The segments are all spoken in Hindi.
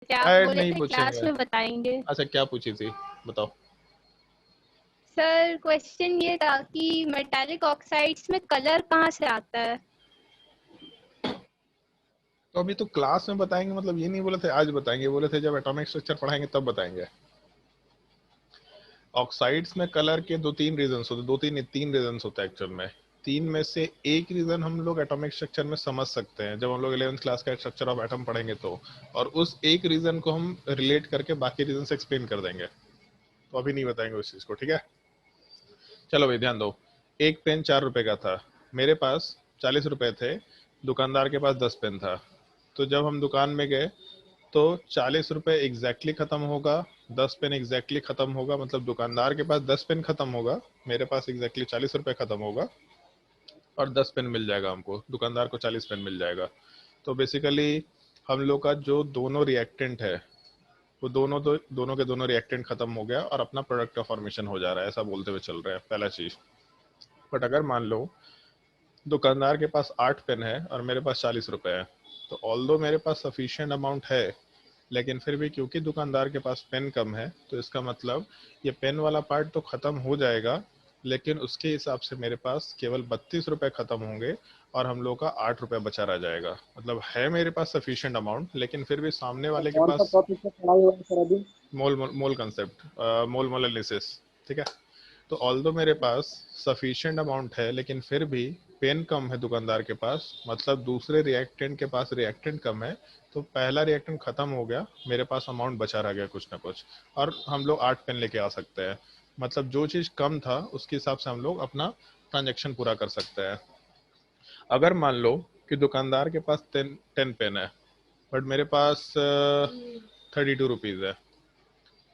थे, आप ऐड बोले नहीं थे क्लास पूछेंगे। में बताएंगे। अच्छा क्या पूछी थी बताओ। सर क्वेश्चन ये था कि मेटालिक ऑक्साइड्स में कलर कहाँ से आता है। तो अभी तो क्लास में बताएंगे, मतलब ये नहीं बोले थे आज बताएंगे, बोले थे जब एटॉमिक स्ट्रक्चर पढ़ाएंगे तब बताएंगे। ऑक्साइड्स में कलर के दो तीन रीजंस होते, दो तीन तीन रीजंस होते हैं एक्चुअल में। तीन में से एक रीजन हम लोग एटॉमिक स्ट्रक्चर में समझ सकते हैं जब हम लोग 11th क्लास का स्ट्रक्चर ऑफ एटम पढ़ेंगे तो, और उस एक रीजन को हम रिलेट करके बाकी रीजन से एक्सप्लेन कर देंगे। तो अभी नहीं बताएंगे उस चीज को, ठीक है। चलो भाई ध्यान दो। एक पेन 4 रुपए का था, मेरे पास 40 रुपए थे, दुकानदार के पास 10 पेन था। तो जब हम दुकान में गए तो 40 रुपए एग्जैक्टली खत्म होगा, 10 पेन एग्जैक्टली खत्म होगा, मतलब दुकानदार के पास 10 पेन खत्म होगा, मेरे पास एग्जैक्टली 40 रुपए खत्म होगा, और 10 पेन मिल जाएगा हमको, दुकानदार को 40 पेन मिल जाएगा। तो बेसिकली हम लोग का जो दोनों रिएक्टेंट है वो दोनों के दोनों रिएक्टेंट खत्म हो गया और अपना प्रोडक्ट का फॉर्मेशन हो जा रहा है, ऐसा बोलते हुए चल रहे हैं, पहला चीज। बट अगर मान लो दुकानदार के पास 8 पेन है और मेरे पास 40 रुपए है, तो ऑल्दो मेरे पास सफिशिएंट अमाउंट है, लेकिन फिर भी क्योंकि दुकानदार के पास पेन कम है, तो इसका मतलब ये पेन वाला पार्ट तो खत्म हो जाएगा, लेकिन उसके हिसाब से मेरे पास केवल 32 रुपए खत्म होंगे और हम लोग का 8 रुपए बचा रह जाएगा। मतलब है मेरे पास सफिशिएंट अमाउंट, लेकिन फिर भी सामने तो वाले के कौन सा पास टॉपिक पे पढ़ाई हुआ है सर अभी? मोल मोल कंसेप्ट, मोल मोल एनालिसिस, ठीक है। तो ऑल्दो मेरे पास सफिशिएंट अमाउंट है, लेकिन फिर भी पेन कम है दुकानदार के पास, मतलब दूसरे रिएक्टेंट के पास रिएक्टेंट कम है, तो पहला रिएक्टेंट खत्म हो गया, मेरे पास अमाउंट बचा रह गया कुछ ना कुछ, और हम लोग 8 पेन लेके आ सकते हैं। मतलब जो चीज कम था उसके हिसाब से हम लोग अपना ट्रांजेक्शन पूरा कर सकते हैं। अगर मान लो कि दुकानदार के पास 10 पेन है, बट मेरे पास 32 रुपीज है,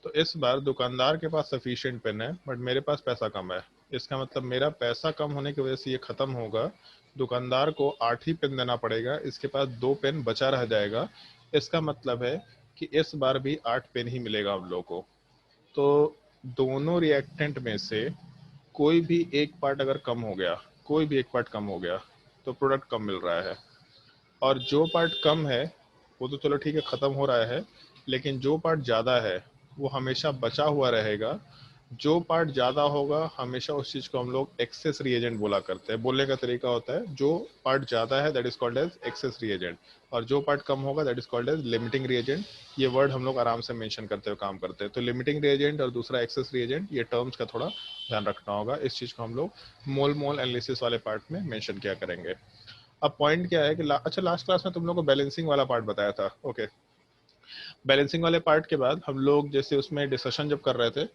तो इस बार दुकानदार के पास सफिशिएंट पेन है बट मेरे पास पैसा कम है। इसका मतलब मेरा पैसा कम होने की वजह से ये खत्म होगा, दुकानदार को 8 ही पेन देना पड़ेगा, इसके पास 2 पेन बचा रह जाएगा। इसका मतलब है कि इस बार भी 8 पेन ही मिलेगा हम लोग को। तो दोनों रिएक्टेंट में से कोई भी एक पार्ट अगर कम हो गया, कोई भी एक पार्ट कम हो गया, तो प्रोडक्ट कम मिल रहा है। और जो पार्ट कम है वो तो चलो ठीक है खत्म हो रहा है, लेकिन जो पार्ट ज़्यादा है वो हमेशा बचा हुआ रहेगा। जो पार्ट ज़्यादा होगा हमेशा उस चीज़ को हम लोग एक्सेस रिएजेंट बोला करते हैं। बोलने का तरीका होता है जो पार्ट ज़्यादा है that is called as excess reagent, और जो पार्ट कम होगा that is called as limiting reagent. ये वर्ड हम लोग आराम से मेंशन करते हुए काम करते हैं। तो लिमिटिंग रिएजेंट और दूसरा एक्सेस रिएजेंट, ये टर्म्स का थोड़ा ध्यान रखना होगा। इस चीज़ को हम लोग मोल मोल एनालिसिस वाले पार्ट में मेंशन किया करेंगे। अब पॉइंट क्या है कि अच्छा लास्ट क्लास में तुम लोग को बैलेंसिंग वाला पार्ट बताया था, ओके। बैलेंसिंग वाले पार्ट के बाद हम लोग जैसे उसमें डिस्कशन जब कर रहे थे,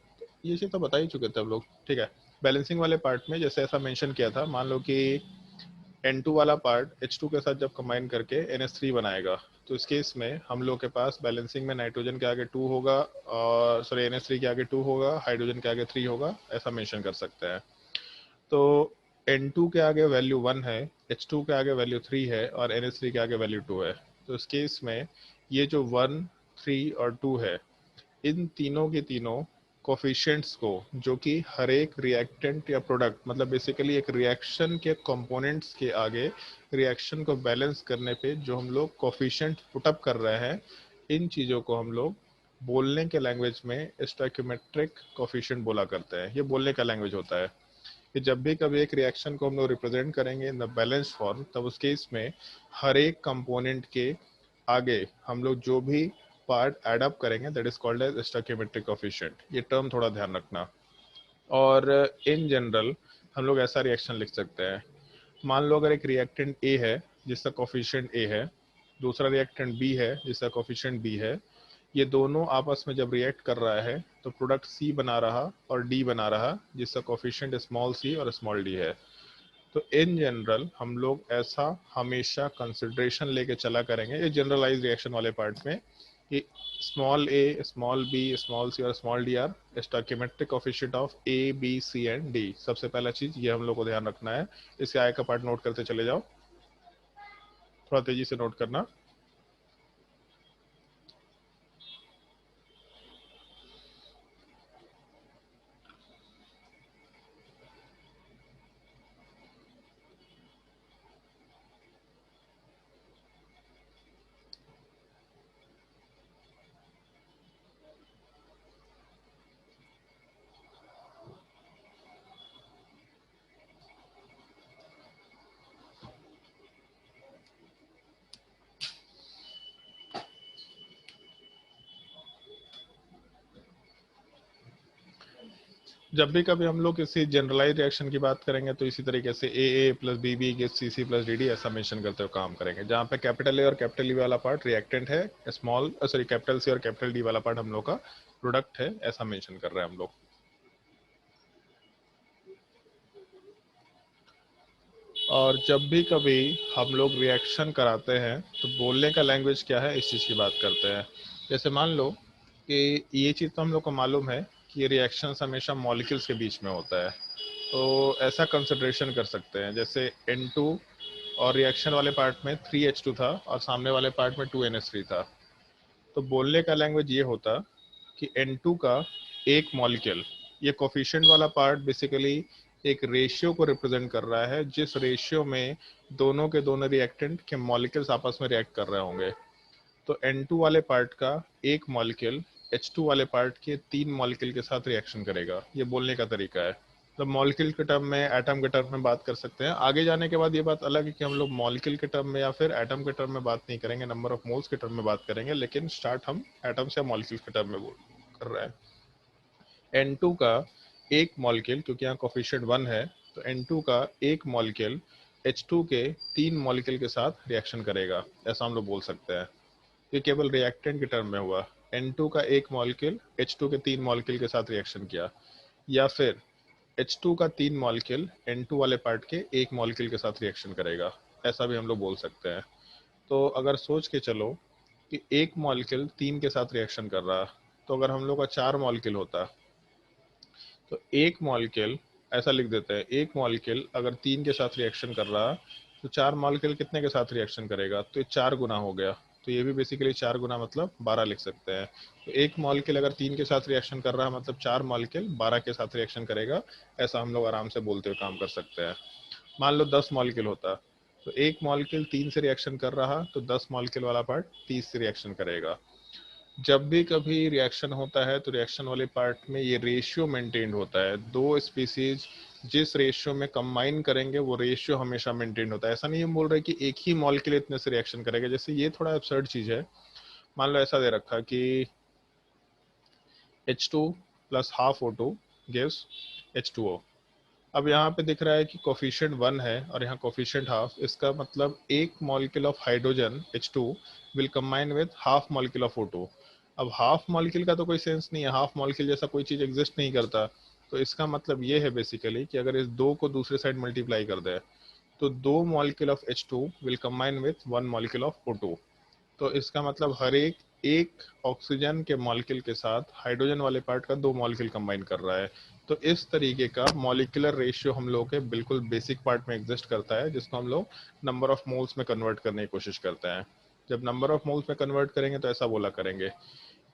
ये चीज़ तो बता ही चुके थे हम लोग, ठीक है। बैलेंसिंग वाले पार्ट में जैसे ऐसा मेंशन किया था, मान लो कि N2 वाला पार्ट H2 के साथ जब कंबाइन करके NH3 बनाएगा, तो इस केस में हम लोग के पास बैलेंसिंग में नाइट्रोजन के आगे 2 होगा, और सॉरी NH3 के आगे 2 होगा, हाइड्रोजन के आगे 3 होगा, ऐसा मेंशन कर सकते हैं। तो N2 के आगे वैल्यू 1 है, H2 के आगे वैल्यू 3 है, और NH3 के आगे वैल्यू 2 है। तो इस केस में ये जो 1, 3 और 2 है, इन तीनों के तीनों कोफिशिएंट्स को, जो कि हर एक रिएक्टेंट या प्रोडक्ट, मतलब बेसिकली एक रिएक्शन के कंपोनेंट्स के आगे रिएक्शन को बैलेंस करने पे जो हम लोग कोफिशिएंट पुटअप कर रहे हैं, इन चीज़ों को हम लोग बोलने के लैंग्वेज में स्टोइकियोमेट्रिक कोफिशिएंट बोला करते हैं। ये बोलने का लैंग्वेज होता है कि जब भी कभी एक रिएक्शन को हम लोग रिप्रेजेंट करेंगे इन द बैलेंस फॉर्म, तब उस केस में हर एक कंपोनेंट के आगे हम लोग जो भी पार्ट एड अप करेंगे that is called as stoichiometric coefficient. ये टर्म थोड़ा ध्यान रखना। और इन जनरल हम लोग ऐसा रिएक्शन लिख सकते हैं, मान लो अगर एक रिएक्टेंट ए है जिसका कोफिशिएंट ए है, दूसरा रिएक्टेंट बी है जिसका कोफिशिएंट बी है, ये दोनों आपस में जब रिएक्ट कर रहा है तो प्रोडक्ट सी बना रहा और डी बना रहा, जिसका कोफिशिएंट स्मॉल सी और स्मॉल डी है। तो इन जनरल हम लोग ऐसा हमेशा कंसिडरेशन लेके चला करेंगे ये जनरलाइज रिएक्शन वाले पार्ट में, कि small A, small B, small C और small D are stoichiometric coefficient of A, B, C and D. सबसे पहला चीज ये हम लोग को ध्यान रखना है। इसके आगे का पार्ट नोट करते चले जाओ, थोड़ा तेजी से नोट करना। जब भी कभी हम लोग किसी जनरलाइज रिएक्शन की बात करेंगे तो इसी तरीके से A plus B gives C plus D ऐसा मेंशन करते हुए काम करेंगे, जहाँ पे कैपिटल ए और कैपिटल ई वाला पार्ट रिएक्टेंट है, स्मॉल सॉरी कैपिटल सी और कैपिटल डी वाला पार्ट हम लोग का प्रोडक्ट है, ऐसा मेंशन कर रहे हैं हम लोग। और जब भी कभी हम लोग रिएक्शन कराते हैं तो बोलने का लैंग्वेज क्या है, इस चीज़ की बात करते हैं। जैसे मान लो कि ये चीज़ तो हम लोग को मालूम है कि ये रिएक्शन हमेशा मॉलिक्यूल्स के बीच में होता है, तो ऐसा कंसिडरेशन कर सकते हैं जैसे N2 और रिएक्शन वाले पार्ट में 3H2 था और सामने वाले पार्ट में 2NH3 था। तो बोलने का लैंग्वेज ये होता कि N2 का एक मॉलिक्यूल, ये कोफिशिएंट वाला पार्ट बेसिकली एक रेशियो को रिप्रेजेंट कर रहा है, जिस रेशियो में दोनों के दोनों रिएक्टेंट के मॉलिक्यूल्स आपस में रिएक्ट कर रहे होंगे। तो N2 वाले पार्ट का एक मॉलिक्यूल H2 वाले पार्ट के 3 मॉलिक्यूल के साथ रिएक्शन करेगा, ये बोलने का तरीका है। तो मॉलिक्यूल के टर्म में, एटम के टर्म में बात कर सकते हैं। आगे जाने के बाद ये बात अलग है कि हम लोग मॉलिक्यूल के टर्म में या फिर एटम के टर्म में बात नहीं करेंगे, नंबर ऑफ मोल्स के टर्म में बात करेंगे, लेकिन स्टार्ट हम एटम से मॉलिक्यूल के टर्म में कर रहे हैं। N2 का एक मॉलिक्यूल, क्योंकि यहाँ कोफिशिएंट 1 है, तो N2 का एक मॉलिक्यूल H2 के 3 मॉलिक्यूल के साथ रिएक्शन करेगा, ऐसा हम लोग बोल सकते हैं। ये केवल रिएक्टेंट के टर्म में हुआ। N2 का एक मॉलिक्यूल H2 के 3 मॉलिक्यूल के साथ रिएक्शन किया, या फिर H2 का 3 मॉलिक्यूल N2 वाले पार्ट के एक मॉलिक्यूल के साथ रिएक्शन करेगा, ऐसा भी हम लोग बोल सकते हैं। तो अगर सोच के चलो कि एक मॉलिक्यूल 3 के साथ रिएक्शन कर रहा, तो अगर हम लोग का 4 मॉलिक्यूल होता, तो एक मॉलिक्यूल, ऐसा लिख देते हैं, एक मॉलिक्यूल अगर 3 के साथ रिएक्शन कर रहा तो 4 मॉलिक्यूल कितने के साथ रिएक्शन करेगा, तो ये 4 गुना हो गया। तो ये भी बेसिकली 4 गुना मतलब 12 लिख सकते हैं। तो एक मॉलिक्यूल अगर 3 के साथ रिएक्शन कर रहा है मतलब 4 मॉलिक्यूल 12 के साथ रिएक्शन करेगा, ऐसा हम लोग आराम से बोलते हुए काम कर सकते हैं। मान लो 10 मॉलिक्यूल होता, तो एक मॉलिक्यूल 3 से रिएक्शन कर रहा तो 10 मॉलिक्यूल वाला पार्ट 30 से रिएक्शन करेगा। जब भी कभी रिएक्शन होता है तो रिएक्शन वाले पार्ट में ये रेशियो मेंटेन होता है। दो स्पीसीज जिस रेशियो में कंबाइन करेंगे वो रेशियो हमेशा मेंटेन होता है। ऐसा नहीं हम बोल रहे कि एक ही मॉलिक्यूल इतने से रिएक्शन करेगा, जैसे ये थोड़ा एब्सर्ड चीज है। मान लो ऐसा दे रखा कि H2 plus half O2 gives H2O। अब यहाँ पे दिख रहा है कि कोफिशिएंट 1 है और यहाँ कोफिशिएंट हाफ, इसका मतलब एक molecule of hydrogen H2 will combine with half molecule of O2। अब हाफ मॉलिक्यूल का तो कोई सेंस नहीं है, हाफ मॉलिक्यूल जैसा कोई चीज एग्जिस्ट नहीं करता। तो इसका मतलब ये है बेसिकली कि अगर इस दो को दूसरे साइड मल्टीप्लाई कर दे तो 2 molecule of H2 will combine with 1 molecule of O2। तो इसका मतलब हर एक ऑक्सीजन के मॉलिक्यूल के साथ हाइड्रोजन वाले पार्ट का 2 मॉलिक्यूल कंबाइन कर रहा है। तो इस तरीके का मॉलिक्यूलर रेशियो हम लोग के बिल्कुल बेसिक पार्ट में एग्जिस्ट करता है, जिसको हम लोग नंबर ऑफ मोल्स में कन्वर्ट करने की कोशिश करते हैं। जब नंबर ऑफ मोल्स में कन्वर्ट करेंगे तो ऐसा बोला करेंगे,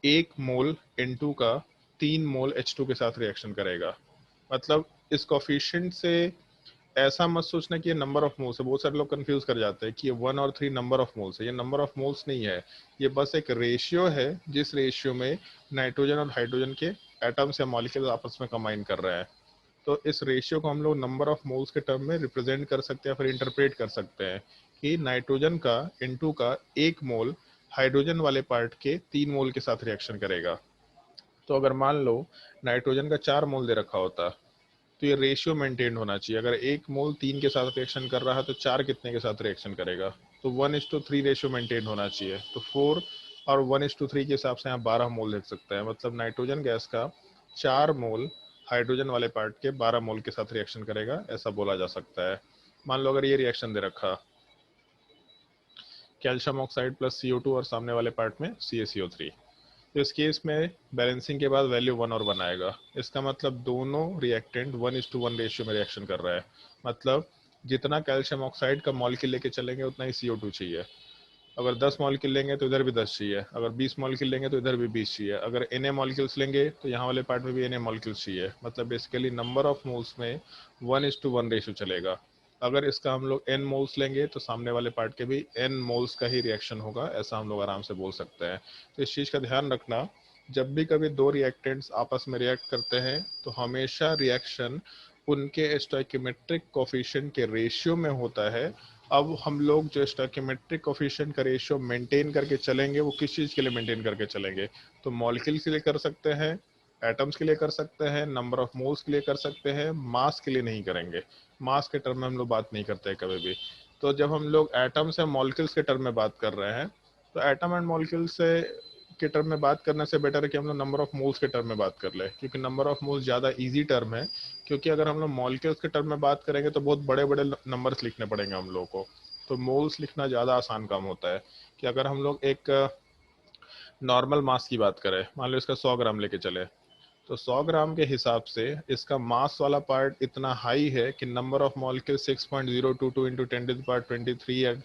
एक मोल N2 का 3 मोल H2 के साथ रिएक्शन करेगा। मतलब इस कोफिशिएंट से ऐसा मत सोचना कि ये नंबर ऑफ मोल्स है। बहुत सारे लोग कंफ्यूज कर जाते हैं कि ये 1 और 3 नंबर ऑफ मोल्स है। ये नंबर ऑफ मोल्स नहीं है, ये बस एक रेशियो है, जिस रेशियो में नाइट्रोजन और हाइड्रोजन के एटम्स या मॉलिक्यूल्स आपस में कंबाइन कर रहे हैं। तो इस रेशियो को हम लोग नंबर ऑफ मोल्स के टर्म में रिप्रेजेंट कर सकते हैं, फिर इंटरप्रेट कर सकते हैं कि नाइट्रोजन का N2 का एक मोल हाइड्रोजन वाले पार्ट के 3 मोल के साथ रिएक्शन करेगा। तो अगर मान लो नाइट्रोजन का 4 मोल दे रखा होता, तो ये रेशियो मेंटेन होना चाहिए। अगर एक मोल 3 के साथ रिएक्शन कर रहा है तो 4 कितने के साथ रिएक्शन करेगा, तो 1:3 रेशियो मेंटेन होना चाहिए। तो 4 और 1:3 के हिसाब से यहाँ 12 मोल लिख सकते हैं। मतलब नाइट्रोजन गैस का 4 मोल हाइड्रोजन वाले पार्ट के 12 मोल के साथ रिएक्शन करेगा, ऐसा बोला जा सकता है। मान लो अगर ये रिएक्शन दे रखा, कैल्शियम ऑक्साइड प्लस CO2 और सामने वाले पार्ट में CaCO3, तो इस केस में बैलेंसिंग के बाद वैल्यू 1 और 1 आएगा। इसका मतलब दोनों रिएक्टेंट 1:1 रेशियो में रिएक्शन कर रहा है। मतलब जितना कैल्शियम ऑक्साइड का मॉलिक्यूल लेके चलेंगे उतना ही CO2 चाहिए। अगर 10 मॉलिक्यूल लेंगे तो इधर भी 10 चाहिए, अगर 20 मॉलिक्यूल लेंगे तो इधर भी 20 चाहिए, अगर Na मॉलिक्यूल्स लेंगे तो यहाँ वाले पार्ट में भी Na मॉलिक्यूल्स चाहिए। मतलब बेसिकली नंबर ऑफ मोल्स में 1:1 रेशियो चलेगा। अगर इसका हम लोग n मोल्स लेंगे तो सामने वाले पार्ट के भी n मोल्स का ही रिएक्शन होगा, ऐसा हम लोग आराम से बोल सकते हैं। तो इस चीज़ का ध्यान रखना, जब भी कभी दो रिएक्टेंट्स आपस में रिएक्ट करते हैं तो हमेशा रिएक्शन उनके स्टोइकियोमेट्रिक कोफिशिएंट के रेशियो में होता है। अब हम लोग जो स्टोइकियोमेट्रिक कोफिशिएंट का रेशियो मेंटेन करके चलेंगे वो किस चीज़ के लिए मेंटेन करके चलेंगे, तो मॉलिक्यूल के लिए कर सकते हैं, एटम्स के लिए कर सकते हैं, नंबर ऑफ मोल्स के लिए कर सकते हैं, मास के लिए नहीं करेंगे। मास के टर्म में हम लोग बात नहीं करते हैं कभी भी। तो जब हम लोग एटम्स या मॉलिक्यूल्स के टर्म में बात कर रहे हैं, तो एटम एंड मॉलिक्यूल से के टर्म में बात करने से बेटर है कि हम लोग नंबर ऑफ मोल्स के टर्म में बात कर ले, क्योंकि नंबर ऑफ मोल्स ज़्यादा इजी टर्म है। क्योंकि अगर हम लोग मॉलिक्यूल्स के टर्म में बात करेंगे तो बहुत बड़े बड़े नंबर्स लिखने पड़ेंगे हम लोग को। तो मोल्स लिखना ज़्यादा आसान काम होता है। कि अगर हम लोग एक नॉर्मल मास की बात करें, मान लो इसका 100 ग्राम लेके चले, तो 100 ग्राम के हिसाब से इसका मास वाला पार्ट इतना हाई है कि number of molecule 6.022 into 10⁻23 and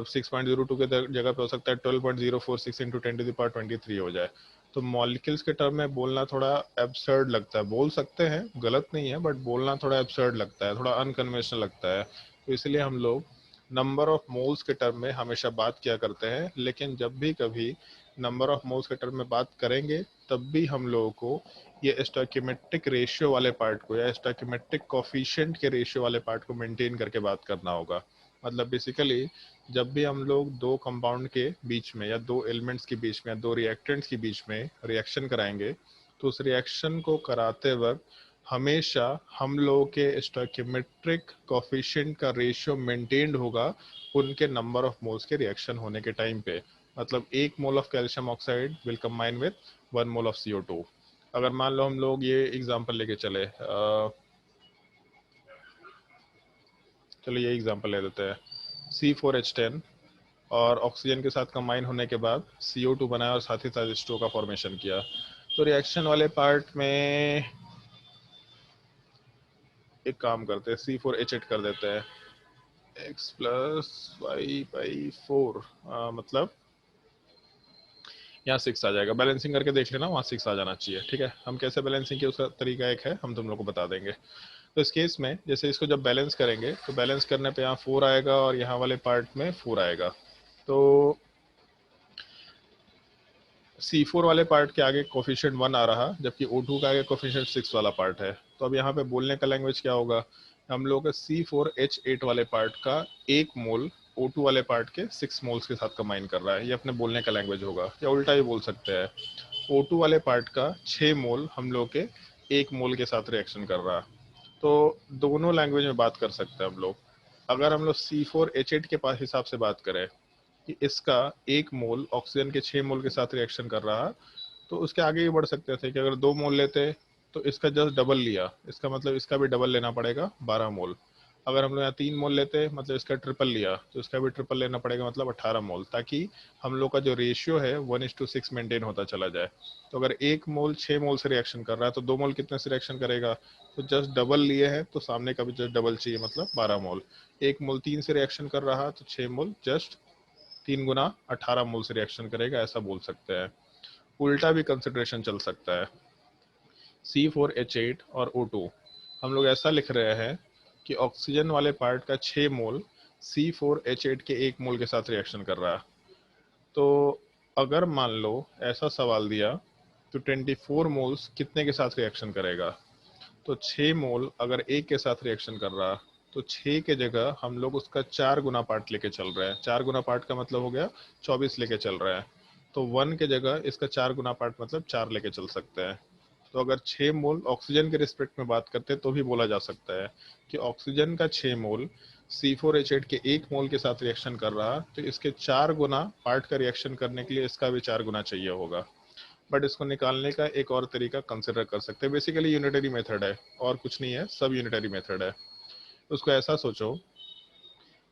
6.02 के जगह पे हो सकता है 12.046 इंटू 10⁻23 हो जाए। तो मॉलिक्यूल्स के टर्म में बोलना थोड़ा एब्सर्ड लगता है, बोल सकते हैं, गलत नहीं है, बट बोलना थोड़ा एब्सर्ड लगता है, थोड़ा अनकन्वेंशनल लगता है। तो इसलिए हम लोग नंबर ऑफ मोल्स के टर्म में हमेशा बात किया करते हैं। लेकिन जब भी कभी नंबर ऑफ मोल्स के टर्म में बात करेंगे, तब भी हम लोगों को ये स्टोइकियोमेट्रिक रेशियो वाले पार्ट को या स्टोइकियोमेट्रिक कोफिशिएंट के रेशियो वाले पार्ट को मेंटेन करके बात करना होगा। मतलब बेसिकली जब भी हम लोग दो कंपाउंड के बीच में या दो एलिमेंट्स के बीच में या दो रिएक्टेंट्स के बीच में रिएक्शन कराएंगे, तो उस रिएक्शन को कराते वक्त हमेशा हम लोगों के स्टोइकियोमेट्रिक कोफिशिएंट का रेशियो मेंटेन्ड होगा उनके नंबर ऑफ मोल्स के रिएक्शन होने के टाइम पे। मतलब 1 mole of calcium oxide will combine with 1 mole of CO2। अगर मान लो हम लोग ये एग्जांपल लेके चले, चलो ये एग्जांपल ले लेते हैं। C4H10 और ऑक्सीजन के साथ कंबाइन होने के बाद CO2 बनाया और साथ ही साथ H2O का फॉर्मेशन किया। तो रिएक्शन वाले पार्ट में एक काम करते हैं, C4H8 कर देते हैं, x प्लस वाई बाई 4, मतलब यहाँ 6 आ जाएगा। बैलेंसिंग करके देख लेना, वहाँ 6 आ जाना चाहिए। ठीक है, हम कैसे बैलेंसिंग किए उसका तरीका एक है, हम तुम लोग को बता देंगे। तो इस केस में जैसे इसको जब बैलेंस करेंगे, तो बैलेंस करने पे यहाँ 4 आएगा और यहाँ वाले पार्ट में 4 आएगा। तो C4 वाले पार्ट के आगे कोफिशिएंट 1 आ रहा, जबकि O2 का आगे कोफिशिएंट 6 वाला पार्ट है। तो अब यहाँ पे बोलने का लैंग्वेज क्या होगा, हम लोग का C4H8 वाले पार्ट का 1 मोल O2 वाले पार्ट के 6 मोल्स के साथ कंबाइन कर रहा है। ये अपने बोलने का लैंग्वेज होगा, या उल्टा ही बोल सकते हैं, O2 वाले पार्ट का 6 मोल हम लोग के 1 मोल के साथ रिएक्शन कर रहा है। तो दोनों लैंग्वेज में बात कर सकते हैं हम लोग। अगर हम लोग C4H8 के पास हिसाब से बात करें कि इसका 1 मोल ऑक्सीजन के 6 मोल के साथ रिएक्शन कर रहा, तो उसके आगे भी बढ़ सकते थे कि अगर 2 मोल लेते तो इसका जस्ट डबल लिया, इसका मतलब इसका भी डबल लेना पड़ेगा 12 मोल। अगर हम लोग यहाँ 3 मोल लेते मतलब इसका ट्रिपल लिया, तो इसका भी ट्रिपल लेना पड़ेगा, मतलब 18 मोल, ताकि हम लोग का जो रेशियो है 1:6 मेंटेन होता चला जाए। तो अगर 1 मोल 6 मोल से रिएक्शन कर रहा है, तो 2 मोल कितने से रिएक्शन करेगा, तो जस्ट डबल लिए हैं, तो सामने का भी जस्ट डबल चाहिए, मतलब 12 मोल। 1 मोल 3 से रिएक्शन कर रहा, तो 6 मोल जस्ट 3 गुना 18 मोल से रिएक्शन करेगा, ऐसा बोल सकते हैं। उल्टा भी कंसिडरेशन चल सकता है, C4H8 और O2 हम लोग ऐसा लिख रहे हैं कि ऑक्सीजन वाले पार्ट का 6 मोल C4H8 के 1 मोल के साथ रिएक्शन कर रहा है। तो अगर मान लो ऐसा सवाल दिया, तो 24 मोल्स कितने के साथ रिएक्शन करेगा, तो 6 मोल अगर 1 के साथ रिएक्शन कर रहा, तो 6 के जगह हम लोग उसका 4 गुना पार्ट लेके चल रहे हैं। 4 गुना पार्ट का मतलब हो गया 24 लेके चल रहे हैं। तो 1 के जगह इसका 4 गुना पार्ट मतलब 4 लेके चल सकते हैं। तो अगर 6 मोल ऑक्सीजन के रिस्पेक्ट में बात करते हैं, तो भी बोला जा सकता है कि ऑक्सीजन का 6 मोल C4H8 के 1 मोल के साथ रिएक्शन कर रहा, तो इसके 4 गुना पार्ट का रिएक्शन करने के लिए इसका भी 4 गुना चाहिए होगा। बट इसको निकालने का एक और तरीका कंसिडर कर सकते हैं। बेसिकली यूनिटरी मेथड है, और कुछ नहीं है, सब यूनिटरी मेथड है। उसको ऐसा सोचो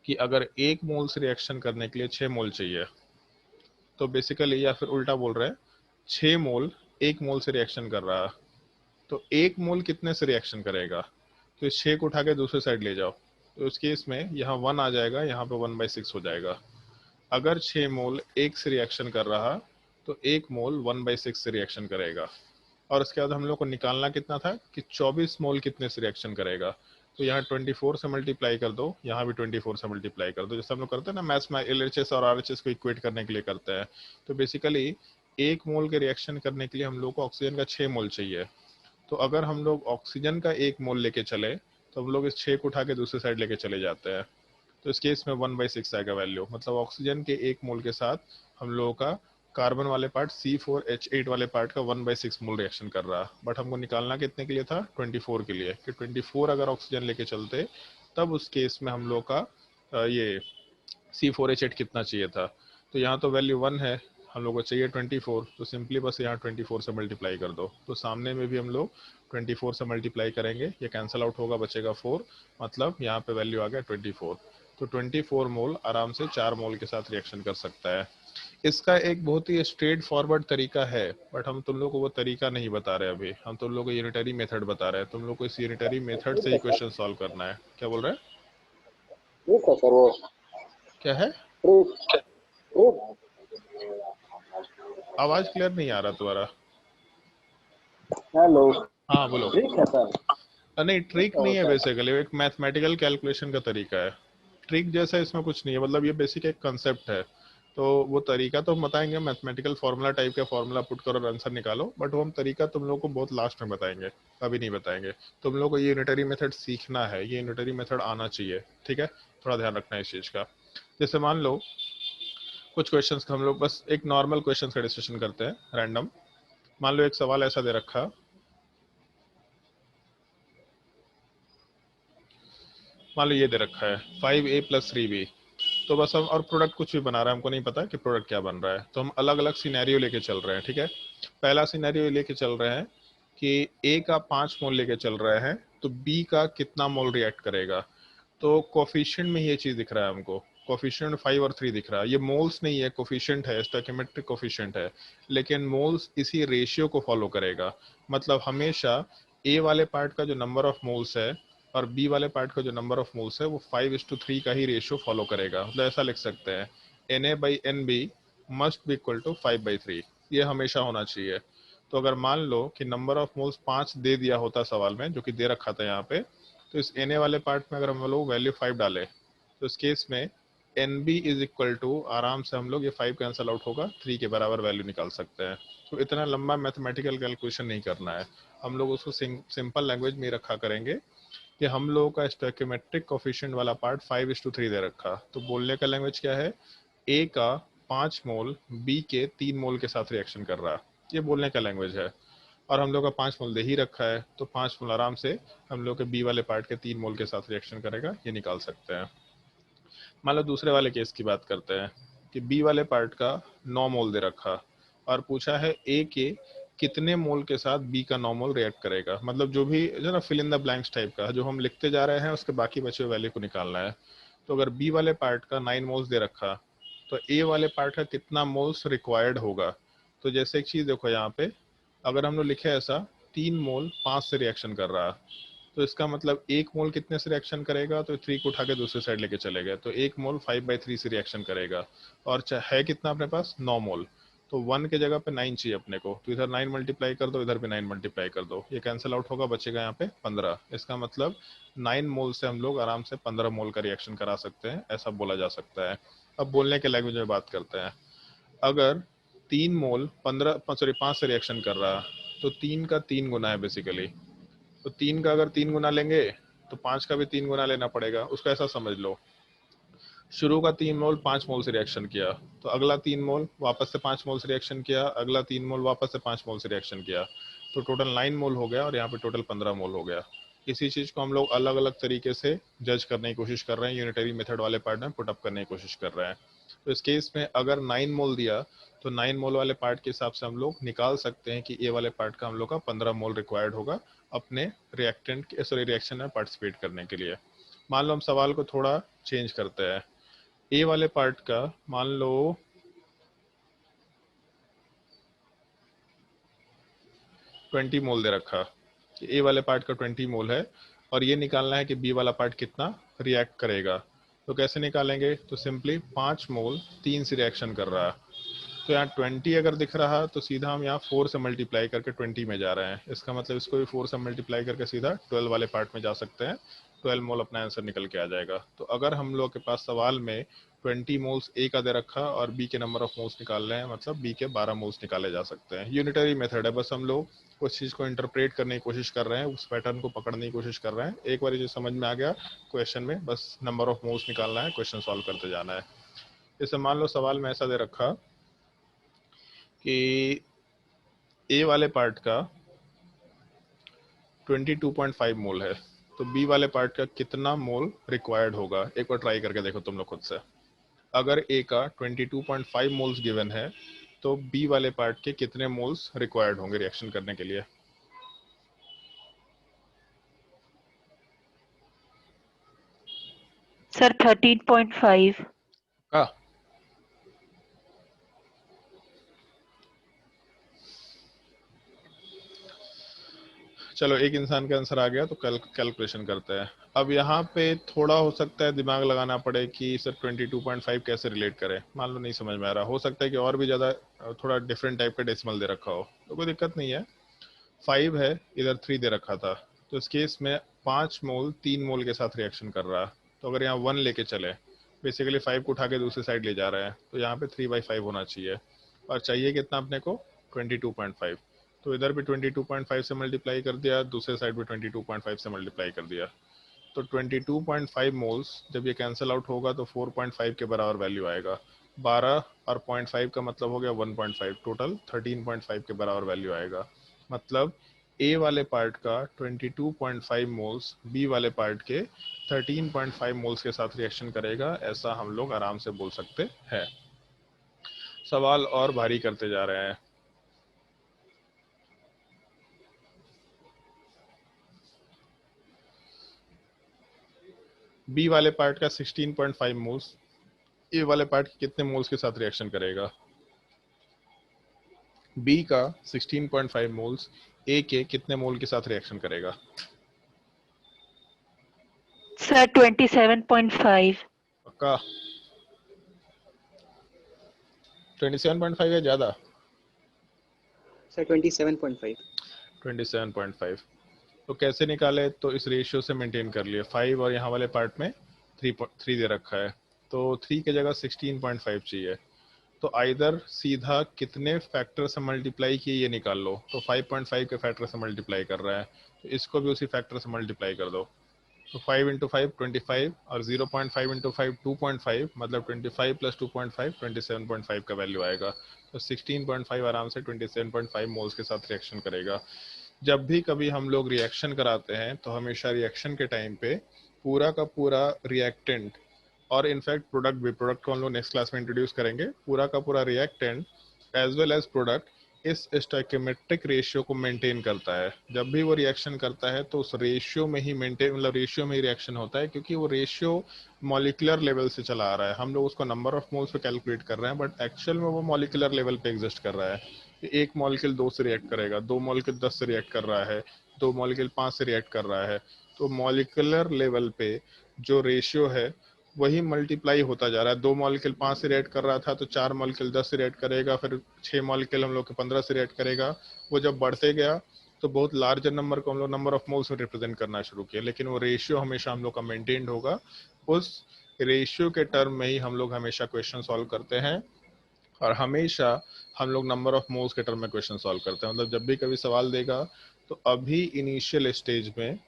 कि अगर 1 मोल से रिएक्शन करने के लिए 6 मोल चाहिए, तो बेसिकली, या फिर उल्टा बोल रहे हैं, 6 मोल 1 मोल से रिएक्शन कर रहा, तो 1 मोल कितने से रिएक्शन करेगा, तो इस 6 को उठा के दूसरे साइड ले जाओ, तो उस केस में यहाँ 1 आ जाएगा, यहाँ पे 1/6 हो जाएगा। अगर 6 मोल 1 से रिएक्शन कर रहा, तो 1 मोल 1/6 से रिएक्शन करेगा। और उसके बाद हम लोग को निकालना कितना था कि 24 मोल कितने से रिएक्शन करेगा, तो यहाँ 24 से मल्टीप्लाई कर दो, यहाँ भी 24 से मल्टीप्लाई कर दो, जैसे हम लोग करते हैं ना मैथ्स में, LHS और RHS को इक्वेट करने के लिए करते हैं। तो बेसिकली 1 मोल के रिएक्शन करने के लिए हम लोग को ऑक्सीजन का 6 मोल चाहिए। तो अगर हम लोग ऑक्सीजन का 1 मोल लेके चले, तो हम लोग इस 6 को उठा के दूसरे साइड लेके चले जाते हैं, तो इस केस में 1/6 आएगा वैल्यू, मतलब ऑक्सीजन के 1 मोल के साथ हम लोगों का कार्बन वाले पार्ट C4H8 वाले पार्ट का 1/6 मोल रिएक्शन कर रहा है, बट हमको निकालना कितने के लिए था, 24 के लिए, कि 24 अगर ऑक्सीजन लेके चलते तब उस केस में हम लोग का ये C4H8 कितना चाहिए था। तो यहाँ तो वैल्यू 1 है, हम लोग को चाहिए 24, तो सिंपली बस यहाँ 24 से मल्टीप्लाई कर दो। तो सामने में भी हम लोग 24 से मल्टीप्लाई करेंगे, ये कैंसिल आउट होगा, बचेगा 4, मतलब यहाँ पे वैल्यू आ गया 24। तो 24 मोल आराम से 4 मोल के साथ रिएक्शन कर सकता है। इसका एक बहुत ही स्ट्रेट फॉरवर्ड तरीका है, बट हम तुम लोग को वो तरीका नहीं बता रहे अभी, हम तुम लोग को यूनिटरी मेथड बता रहे हैं। तुम लोग को इस यूनिटरी मेथड से ठीक ही है सर, क्वेश्चन सॉल्व करना है। क्या बोल रहे हैं, ठीक है सर, वो क्या है, ट्रिक ट्रिक आवाज क्लियर नहीं आ रहा तुम्हारा। हेलो, हाँ बोलो। ट्रिक है सर, नहीं ट्रिक ऐसा नहीं है, होता है। बेसिकली एक मैथमेटिकल कैलकुलेशन का तरीका है। ट्रिक जैसा इसमें कुछ नहीं है, मतलब ये बेसिक एक कंसेप्ट है। तो वो तरीका तो हम बताएंगे, मैथमेटिकल फॉर्मूला टाइप का फॉर्मूला पुट करो और आंसर निकालो, बट वो हम तरीका तुम लोग को बहुत लास्ट में बताएंगे, अभी नहीं बताएंगे। तुम लोग को ये यूनिटरी मेथड सीखना है, ये यूनिटरी मेथड आना चाहिए, ठीक है, थोड़ा ध्यान रखना है इस चीज का। जैसे मान लो कुछ क्वेश्चंस का हम लोग बस एक नॉर्मल क्वेश्चंस का डिस्कशन करते हैं, रैंडम। मान लो एक सवाल ऐसा दे रखा, मान लो ये दे रखा है 5A + 3B, तो बस हम, और प्रोडक्ट कुछ भी बना रहा है, हमको नहीं पता कि प्रोडक्ट क्या बन रहा है, तो हम अलग अलग सिनेरियो लेके चल रहे हैं, ठीक है। पहला सिनेरियो लेके चल रहे हैं कि ए का 5 मोल लेके चल रहे हैं, तो बी का कितना मोल रिएक्ट करेगा। तो कोफिशिएंट में ये चीज दिख रहा है हमको, कोफिशिएंट 5 और 3 दिख रहा है, ये मोल्स नहीं है, कोफिशिएंट है, स्टोइकियोमेट्रिक कोफिशिएंट है, लेकिन मोल्स इसी रेशियो को फॉलो करेगा। मतलब हमेशा ए वाले पार्ट का जो नंबर ऑफ मोल्स है और बी वाले पार्ट का जो नंबर ऑफ मोल्स है वो 5:3 का ही रेशियो फॉलो करेगा। मतलब ऐसा लिख सकते हैं, Na/Nb must be equal to 5/3, ये हमेशा होना चाहिए। तो अगर मान लो कि नंबर ऑफ मोल्स 5 दे दिया होता सवाल में, जो कि दे रखा था यहाँ पे, तो इस Na वाले पार्ट में अगर हम लोग वैल्यू 5 डालें, तो इस केस में Nb इज इक्वल टू, आराम से हम लोग ये 5 कैंसिल आउट होगा, 3 के बराबर वैल्यू निकाल सकते हैं। तो इतना लंबा मैथमेटिकल कैलकुलेशन नहीं करना है, हम लोग उसको सिंपल लैंग्वेज में रखा करेंगे कि हम लोगों का स्टोइकियोमेट्रिक कोफिशिएंट वाला पार्ट 5:3 दे रखा, तो बोलने का लैंग्वेज क्या है, ए का 5 मोल बी के 3 मोल के साथ रिएक्शन कर रहा है, ये बोलने का लैंग्वेज है। और हम लोग का 5 मोल दे ही रखा है, तो 5 मोल आराम से हम लोग के बी वाले पार्ट के 3 मोल के साथ रिएक्शन करेगा, ये निकाल सकते हैं। मान लो दूसरे वाले केस की बात करते हैं कि बी वाले पार्ट का 9 मोल दे रखा और पूछा है ए के कितने मोल के साथ बी का 9 मोल रिएक्ट करेगा। मतलब जो भी जो ना fill in the blanks type का जो हम लिखते जा रहे हैं, उसके बाकी बचे हुए वैल्यू को निकालना है। तो अगर बी वाले पार्ट का 9 मोल्स दे रखा, तो ए वाले पार्ट का कितना मोल्स रिक्वायर्ड होगा। तो जैसे एक चीज देखो यहाँ पे, अगर हम लोग लिखे ऐसा 3 मोल 5 से रिएक्शन कर रहा, तो इसका मतलब 1 मोल कितने से रिएक्शन करेगा, तो 3 को उठा के दूसरी साइड लेके चले गए, तो 1 मोल 5/3 से रिएक्शन करेगा। और है कितना अपने पास, 9 मोल, तो 1 के जगह पे 9 चाहिए अपने को, तो इधर 9 मल्टीप्लाई कर दो, इधर भी 9 मल्टीप्लाई कर दो, ये कैंसिल आउट होगा, बचेगा यहाँ पे 15। इसका मतलब 9 मोल से हम लोग आराम से 15 मोल का रिएक्शन करा सकते हैं, ऐसा बोला जा सकता है। अब बोलने के लैंग्वेज में बात करते हैं, अगर 3 मोल 5 से रिएक्शन कर रहा, तो 3 का 3 गुना है बेसिकली, तो 3 का अगर 3 गुना लेंगे तो 5 का भी 3 गुना लेना पड़ेगा। उसको ऐसा समझ लो, शुरू का 3 मोल 5 मोल से रिएक्शन किया, तो अगला 3 मोल वापस से 5 मोल से रिएक्शन किया, अगला 3 मोल वापस से 5 मोल से रिएक्शन किया, तो टोटल 9 मोल हो गया और यहाँ पे टोटल 15 मोल हो गया। इसी चीज को हम लोग अलग अलग तरीके से जज करने की कोशिश कर रहे हैं, यूनिटरी मेथड वाले पार्ट में पुट अप करने की कोशिश कर रहे हैं। तो इस केस में अगर 9 मोल दिया, तो 9 मोल वाले पार्ट के हिसाब से हम लोग निकाल सकते हैं कि ए वाले पार्ट का हम लोग का 15 मोल रिक्वायर्ड होगा अपने रिएक्शन में पार्टिसिपेट करने के लिए। मान लो हम सवाल को थोड़ा चेंज करते हैं, ए वाले पार्ट का मान लो 20 मोल दे रखा, ए वाले पार्ट का 20 मोल है और ये निकालना है कि बी वाला पार्ट कितना रिएक्ट करेगा। तो कैसे निकालेंगे, तो सिंपली 5 मोल 3 से रिएक्शन कर रहा है, तो यहाँ 20 अगर दिख रहा तो सीधा हम यहाँ 4 से मल्टीप्लाई करके 20 में जा रहे हैं, इसका मतलब इसको भी 4 से मल्टीप्लाई करके सीधा 12 वाले पार्ट में जा सकते हैं, 12 मोल अपना आंसर निकल के आ जाएगा। तो अगर हम लोग के पास सवाल में 20 मोल्स ए का दे रखा और बी के नंबर ऑफ मोल्स निकाल रहे हैं, मतलब बी के 12 मोल्स निकाले जा सकते हैं। यूनिटरी मेथड है, बस हम लोग उस चीज़ को इंटरप्रेट करने की कोशिश कर रहे हैं, उस पैटर्न को पकड़ने की कोशिश कर रहे हैं। एक बार जो समझ में आ गया क्वेश्चन में, बस नंबर ऑफ मोल्स निकालना है, क्वेश्चन सॉल्व करते जाना है। जैसे मान लो सवाल में ऐसा दे रखा कि ए वाले पार्ट का 22.5 मोल है, तो बी वाले पार्ट का कितना मोल रिक्वायर्ड होगा? एक बार ट्राई करके देखो तुम लोग खुद से। अगर ए का 22.5 मोल्स गिवन है तो बी वाले पार्ट के कितने मोल्स रिक्वायर्ड होंगे रिएक्शन करने के लिए? सर 13.5। का चलो एक इंसान का आंसर आ गया, तो कैलकुलेशन करते हैं। अब यहाँ पे थोड़ा हो सकता है दिमाग लगाना पड़े कि सर 22.5 कैसे रिलेट करें। मान लो नहीं समझ में आ रहा, हो सकता है कि और भी ज़्यादा थोड़ा डिफरेंट टाइप का डेसिमल दे रखा हो, तो कोई दिक्कत नहीं है। 5 है, इधर 3 दे रखा था, तो इस केस में 5 मोल 3 मोल के साथ रिएक्शन कर रहा है। तो अगर यहाँ 1 लेके चले, बेसिकली 5 को उठा के दूसरी साइड ले जा रहे हैं, तो यहाँ पे 3/5 होना चाहिए। और चाहिए कितना अपने को? 22.5। तो इधर भी 22.5 से मल्टीप्लाई कर दिया, दूसरे साइड भी 22.5 से मल्टीप्लाई कर दिया। तो 22.5 मोल्स जब ये कैंसिल आउट होगा तो 4.5 के बराबर वैल्यू आएगा। 12 और 0.5 का मतलब हो गया 1.5, टोटल 13.5 के बराबर वैल्यू आएगा। मतलब ए वाले पार्ट का 22.5 मोल्स बी वाले पार्ट के 13.5 मोल्स के साथ रिएक्शन करेगा, ऐसा हम लोग आराम से बोल सकते हैं। सवाल और भारी करते जा रहे हैं। बी वाले पार्ट का 16.5 मोल्स ए वाले पार्ट के कितने मोल्स के साथ रिएक्शन करेगा? बी का 16.5 मोल्स ए के कितने मोल के साथ रिएक्शन करेगा? सर 27.5। पक्का? 27.5 है ज्यादा? सर 27.5। 27.5। तो कैसे निकाले? तो इस रेशियो से मेंटेन कर लिए। 5 और यहाँ वाले पार्ट में 3 दे रखा है, तो 3 की जगह 16.5 चाहिए। तो आइदर सीधा कितने फैक्टर से मल्टीप्लाई किए ये निकाल लो, तो 5.5 के फैक्टर से मल्टीप्लाई कर रहा है, तो इसको भी उसी फैक्टर से मल्टीप्लाई कर दो। तो 5 इंटू 5 25, और 0.5 इंटू 5 2.5, मतलब 25 प्लस 2.5 27.5 का वैल्यू आएगा। तो 16.5 आराम से 27.5 मोल्स के साथ रिएक्शन करेगा। जब भी कभी हम लोग रिएक्शन कराते हैं तो हमेशा रिएक्शन के टाइम पे पूरा का पूरा रिएक्टेंट और इनफैक्ट प्रोडक्ट को हम लोग नेक्स्ट क्लास में इंट्रोड्यूस करेंगे, पूरा का पूरा reactant as well as product इस स्टोइकियोमेट्रिक रेशियो को मेंटेन करता है। जब भी वो रिएक्शन करता है तो उस रेशियो में ही मेंटेन, मतलब रेशियो में ही रिएक्शन होता है, क्योंकि वो रेशियो मॉलिक्यूलर लेवल से चला आ रहा है। हम लोग उसको नंबर ऑफ मोल्स पे कैलकुलेट कर रहे हैं, बट एक्चुअल में वो मॉलिक्यूलर लेवल पे एग्जिस्ट कर रहा है। एक मॉलिक्यूल 2 से रिएक्ट करेगा, 2 मॉलिक्यूल 10 से रिएक्ट कर रहा है, 2 मॉलिक्यूल 5 से रिएक्ट कर रहा है। तो मॉलिक्यूलर लेवल पे जो रेशियो है वही मल्टीप्लाई होता जा रहा है। 2 मॉलिक्यूल 5 से रिएक्ट कर रहा था, तो 4 मॉलिक्यूल 10 से रिएक्ट करेगा, फिर 6 मॉलिक्यूल हम लोग के 15 से रिएक्ट करेगा। वो जब बढ़ते गया तो बहुत लार्जर नंबर को हम लोग नंबर ऑफ मोल्स में रिप्रेजेंट करना शुरू किया, लेकिन वो रेशियो हमेशा हम लोग का मेंटेन्ड होगा। उस रेशियो के टर्म में ही हम लोग हमेशा क्वेश्चन सॉल्व करते हैं, और हमेशा हम लोग नंबर ऑफ मोल्स के टर्म में क्वेश्चन सॉल्व करते हैं। मतलब जब भी कभी सवाल देगा तो अभी इनिशियल स्टेज में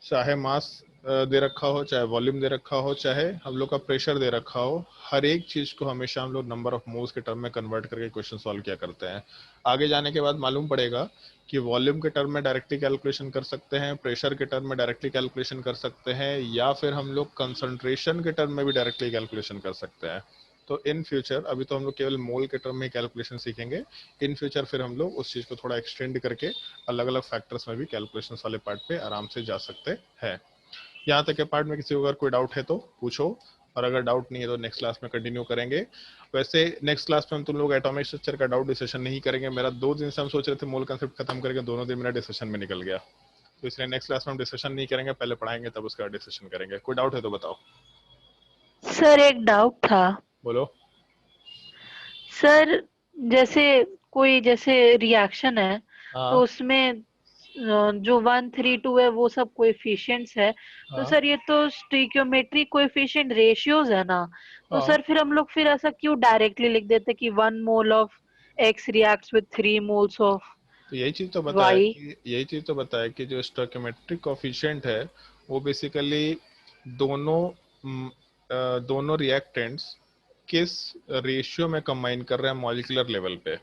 चाहे मास दे रखा हो, चाहे वॉल्यूम दे रखा हो, चाहे हम लोग का प्रेशर दे रखा हो, हर एक चीज को हमेशा हम लोग नंबर ऑफ मोल्स के टर्म में कन्वर्ट करके क्वेश्चन सॉल्व किया करते हैं। आगे जाने के बाद मालूम पड़ेगा कि वॉल्यूम के टर्म में डायरेक्टली कैलकुलेशन कर सकते हैं, प्रेशर के टर्म में डायरेक्टली कैलकुलेशन कर सकते हैं, या फिर हम लोग कंसंट्रेशन के टर्म में भी डायरेक्टली कैलकुलेशन कर सकते हैं। तो इन फ्यूचर, अभी तो हम लोग केवल मोल के टर्म में कैलकुलेशन सीखेंगे, इन फ्यूचर फिर हम लोग उस चीज को थोड़ा एक्सटेंड करके अलग अलग फैक्टर्स में भी कैलकुलेशन वाले पार्ट पे आराम से जा सकते हैं। यहाँ तक के पार्ट में किसी को अगर कोई डाउट है तो पूछो, और अगर डाउट नहीं है तो नेक्स्ट क्लास में कंटिन्यू करेंगे। वैसे नेक्स्ट क्लास में हम तुम लोग एटॉमिक स्ट्रक्चर का डाउट डिस्कशन नहीं करेंगे। मेरा 2 दिन से हम सोच रहे थे मोल कंसेप्ट खत्म करके, दोनों दिन मेरा डिस्कशन में निकल गया, तो इसलिए नेक्स्ट क्लास में हम डिस्कशन नहीं करेंगे, पहले पढ़ाएंगे तब उसका डिस्कशन करेंगे। कोई डाउट है तो बताओ। सर एक डाउट था। बोलो। सर जैसे कोई जैसे रिएक्शन है तो हाँ उसमें जो 1 3 2 है वो सब कोएफिशिएंट्स है, तो हाँ सर ये तो स्टोइकियोमेट्रिक कोएफिशिएंट रेशियोज है ना, तो हाँ। सर फिर हम लोग फिर ऐसा क्यों डायरेक्टली लिख देते कि 1 mole of x reacts with 3 moles of तो यही चीज तो बताया y। कि जो स्टोइकियोमेट्रिक कोफिशिएंट है वो बेसिकली दोनों दोनों रिएक्टेंट्स किस रेशियो में कंबाइन कर रहे हैं मॉलिक्यूलर लेवल पे।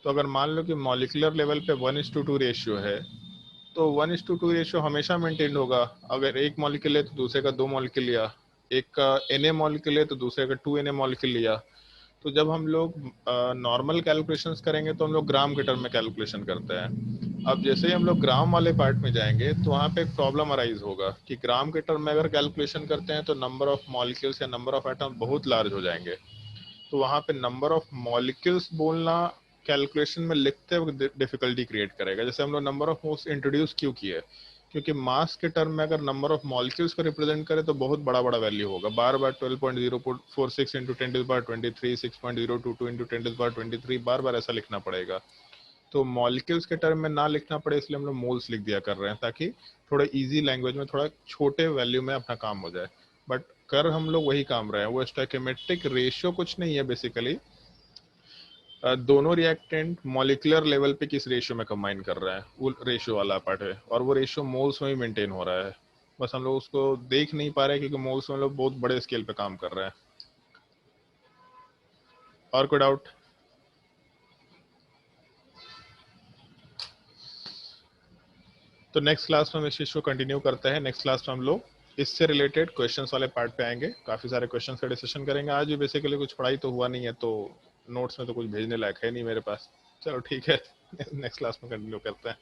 तो अगर मान लो कि मॉलिक्यूलर लेवल पे 1:2 रेशियो है, तो 1:2 रेशियो हमेशा मेंटेन होगा। अगर एक मॉलिक्यूल है तो दूसरे का 2 मॉलिक्यूल लिया, एक का Na मॉलिक्यूल है तो दूसरे का 2Na मॉलिक्यूल लिया। तो जब हम लोग नॉर्मल कैलकुलेशंस करेंगे तो हम लोग ग्राम के टर्म में कैलकुलेशन करते हैं। अब जैसे ही हम लोग ग्राम वाले पार्ट में जाएंगे तो वहाँ पे एक प्रॉब्लम अराइज होगा कि ग्राम के टर्म में अगर कैलकुलेशन करते हैं तो नंबर ऑफ मॉलिक्यूल्स या नंबर ऑफ एटम बहुत लार्ज हो जाएंगे। तो वहाँ पे नंबर ऑफ मॉलिक्यूल्स बोलना कैलकुलेशन में लिखते वक्त डिफिकल्टी क्रिएट करेगा। जैसे हम लोग नंबर ऑफ मोल्स इंट्रोड्यूस क्यों किए, क्योंकि मास के टर्म में अगर नंबर ऑफ मॉलिक्यूल्स को रिप्रेजेंट करें तो बहुत बड़ा बड़ा वैल्यू होगा। बार बार 12.046 इंटू 10⁻23, 6.022 इंटू 10⁻23 बार बार ऐसा लिखना पड़ेगा। तो मॉलिक्यूल्स के टर्म में ना लिखना पड़े इसलिए हम लोग मोल्स लिख दिया कर रहे हैं, ताकि थोड़ा इजी लैंग्वेज में थोड़ा छोटे वैल्यू में अपना काम हो जाए। बट कर हम लोग वही काम रहे हैं। वो स्टोइकियोमेट्रिक रेशियो कुछ नहीं है बेसिकली, दोनों रिएक्टेंट मॉलिक्यूलर लेवल पे किस रेशियो में कंबाइन कर रहा है वो रेशियो वाला पार्ट है, और वो रेशियो मोल्स में ही मेंटेन हो रहा है। बस हम लोग उसको देख नहीं पा रहे क्योंकि मोल्स में हम लोग बहुत बड़े स्केल पे काम कर रहे हैं। और कोई डाउट? तो नेक्स्ट क्लास में हम इस चीज को कंटिन्यू करते हैं। नेक्स्ट क्लास में हम लोग इससे रिलेटेड क्वेश्चंस वाले पार्ट पे आएंगे, काफी सारे क्वेश्चंस का डिस्कशन करेंगे। आज भी बेसिकली कुछ पढ़ाई तो हुआ नहीं है, तो नोट्स में तो कुछ भेजने लायक है नहीं मेरे पास। चलो ठीक है, नेक्स्ट क्लास में कंटिन्यू करते हैं।